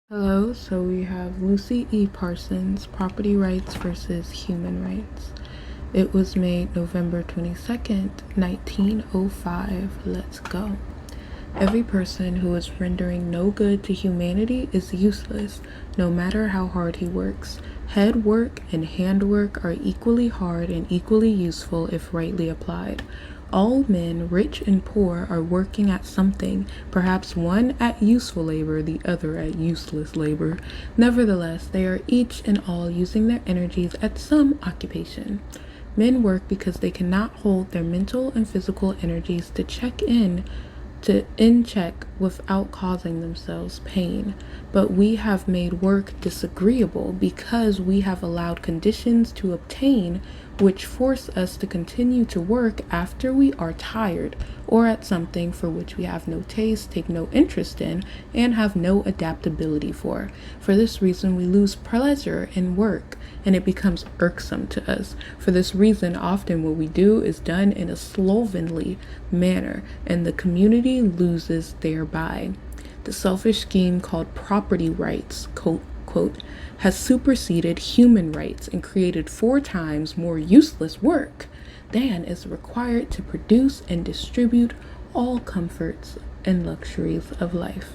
Hello, so we have Lucy E. Parsons, Property Rights versus Human Rights. It was made November 22nd, 1905. Let's go. Every person who is rendering no good to humanity is useless, no matter how hard he works. Head work and hand work are equally hard and equally useful if rightly applied. All men, rich and poor, are working at something, perhaps one at useful labor, the other at useless labor. Nevertheless, they are each and all using their energies at some occupation. Men work because they cannot hold their mental and physical energies in check without causing themselves pain. But we have made work disagreeable because we have allowed conditions to obtain which force us to continue to work after we are tired, or at something for which we have no taste, take no interest in, and have no adaptability for. For this reason, we lose pleasure in work, and it becomes irksome to us. For this reason, often what we do is done in a slovenly manner, and the community loses thereby. The selfish scheme called property rights, quote, has superseded human rights and created 4 times more useless work than is required to produce and distribute all comforts and luxuries of life.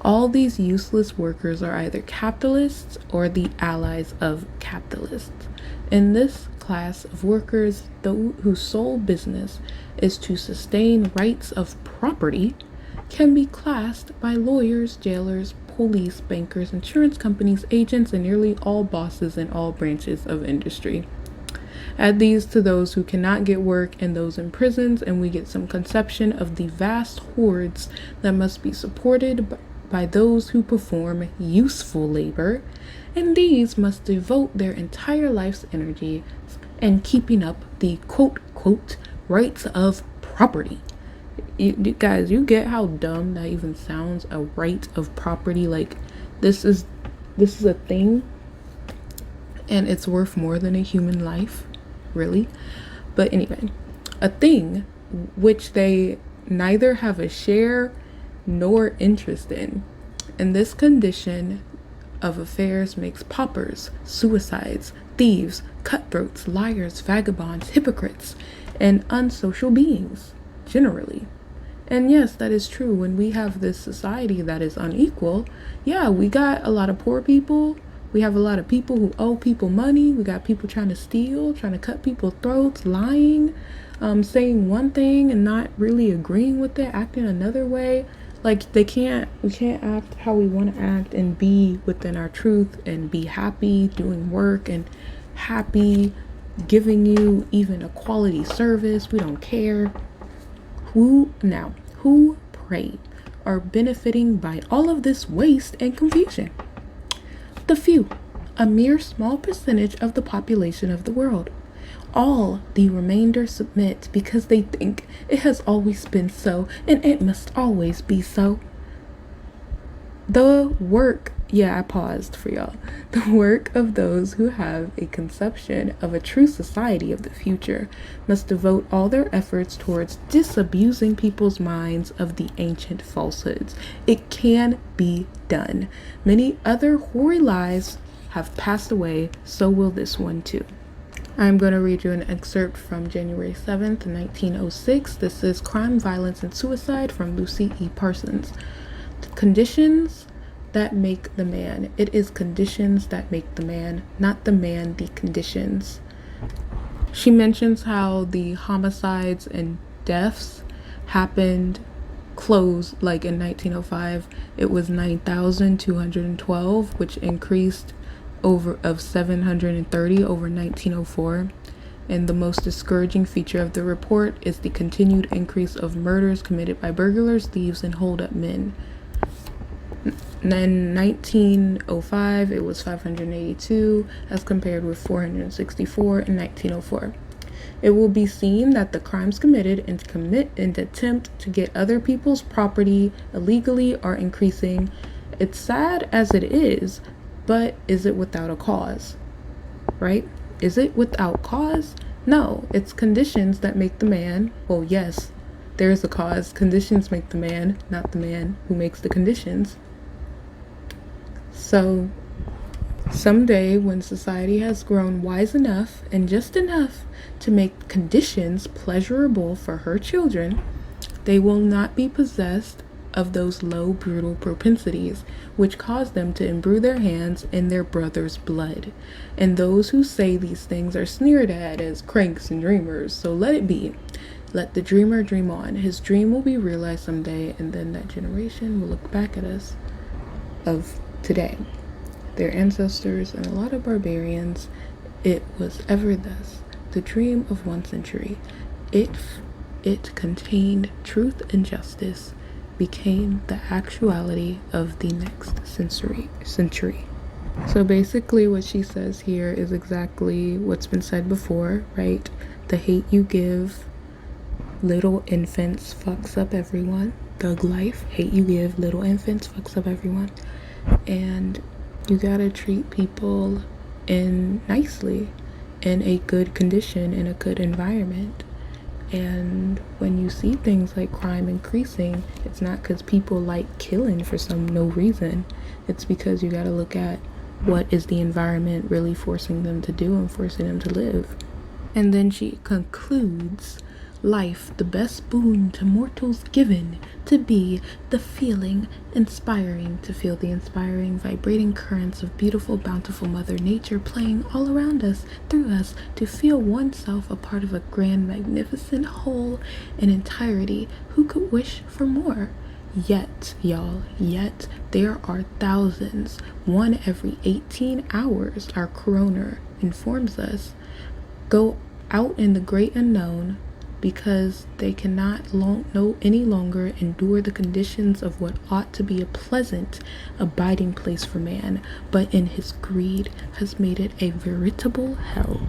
All these useless workers are either capitalists or the allies of capitalists. In this class of workers, whose sole business is to sustain rights of property, can be classed by lawyers, jailers, police, bankers, insurance companies, agents, and nearly all bosses in all branches of industry. Add these to those who cannot get work and those in prisons, and we get some conception of the vast hordes that must be supported by those who perform useful labor, and these must devote their entire life's energy in keeping up the quote rights of property. You guys, you get how dumb that even sounds? A right of property. Like, this is a thing, and it's worth more than a human life, really. But anyway, a thing which they neither have a share nor interest in. And this condition of affairs makes paupers, suicides, thieves, cutthroats, liars, vagabonds, hypocrites, and unsocial beings, generally. And yes, that is true. When we have this society that is unequal, yeah, we got a lot of poor people. We have a lot of people who owe people money. We got people trying to steal, trying to cut people's throats, lying, saying one thing and not really agreeing with it, acting another way. Like, we can't act how we want to act and be within our truth and be happy doing work and happy giving you even a quality service. We don't care. Who pray are benefiting by all of this waste and confusion? The few, a mere small percentage of the population of the world. All the remainder submit because they think it has always been so and it must always be so. I paused for y'all. The work of those who have a conception of a true society of the future must devote all their efforts towards disabusing people's minds of the ancient falsehoods. It can be done. Many other hoary lies have passed away, so will this one too. I'm going to read you an excerpt from January 7th, 1906. This is Crime, Violence, and Suicide from Lucy E. Parsons. Conditions that make the man. It is conditions that make the man, not the man the conditions. She mentions how the homicides and deaths happened like in 1905. It was 9,212, which increased of 730 over 1904. And the most discouraging feature of the report is the continued increase of murders committed by burglars, thieves, and hold-up men. In 1905, it was 582 as compared with 464 in 1904. It will be seen that the crimes committed in attempt to get other people's property illegally are increasing. It's sad as it is, but is it without a cause? Right? Is it without cause? No, it's conditions that make the man. Well, yes, there is a cause. Conditions make the man, not the man who makes the conditions. So someday, when society has grown wise enough and just enough to make conditions pleasurable for her children, they will not be possessed of those low, brutal propensities which cause them to imbrue their hands in their brother's blood. And those who say these things are sneered at as cranks and dreamers. So let it be. Let the dreamer dream on. His dream will be realized someday, and then that generation will look back at us of today, their ancestors, and a lot of barbarians. It was ever thus, the dream of one century. It contained truth and justice, became the actuality of the next century. So basically what she says here is exactly what's been said before, right? The hate you give little infants fucks up everyone. Thug life, hate you give little infants fucks up everyone. And you gotta treat people nicely, in a good condition, in a good environment. And when you see things like crime increasing, it's not because people like killing for no reason. It's because you gotta look at what is the environment really forcing them to do and forcing them to live. And then she concludes, life the best boon to mortals given, to be the feeling inspiring, to feel the inspiring vibrating currents of beautiful bountiful mother nature playing all around us, through us, to feel oneself a part of a grand magnificent whole and entirety. Who could wish for more? Yet, y'all, there are thousands, one every 18 hours, our coroner informs us, go out in the great unknown, because they cannot any longer endure the conditions of what ought to be a pleasant abiding place for man, but in his greed has made it a veritable hell.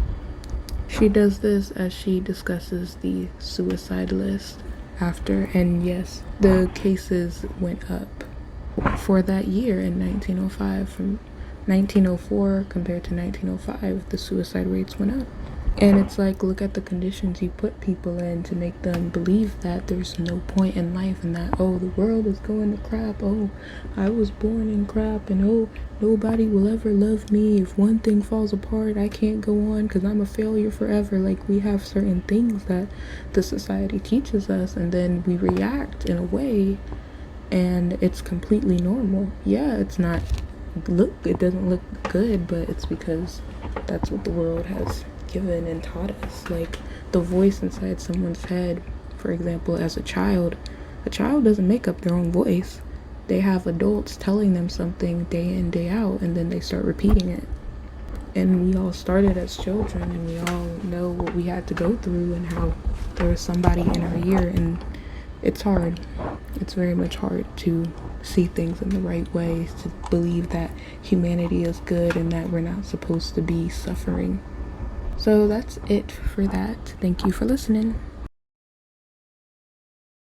She does this as she discusses the suicide list after, and yes, the cases went up for that year in 1905. From 1904 compared to 1905, the suicide rates went up. And it's like, look at the conditions you put people in to make them believe that there's no point in life, and that, oh, the world is going to crap, oh, I was born in crap, and oh, nobody will ever love me. If one thing falls apart, I can't go on because I'm a failure forever. Like, we have certain things that the society teaches us, and then we react in a way, and it's completely normal. Yeah, it doesn't look good, but it's because that's what the world has given and taught us. Like, the voice inside someone's head, for example, as a child doesn't make up their own voice. They have adults telling them something day in, day out, and then they start repeating it. And we all started as children, and we all know what we had to go through and how there was somebody in our ear, and it's hard. It's very much hard to see things in the right way, to believe that humanity is good and that we're not supposed to be suffering. So that's it for that. Thank you for listening.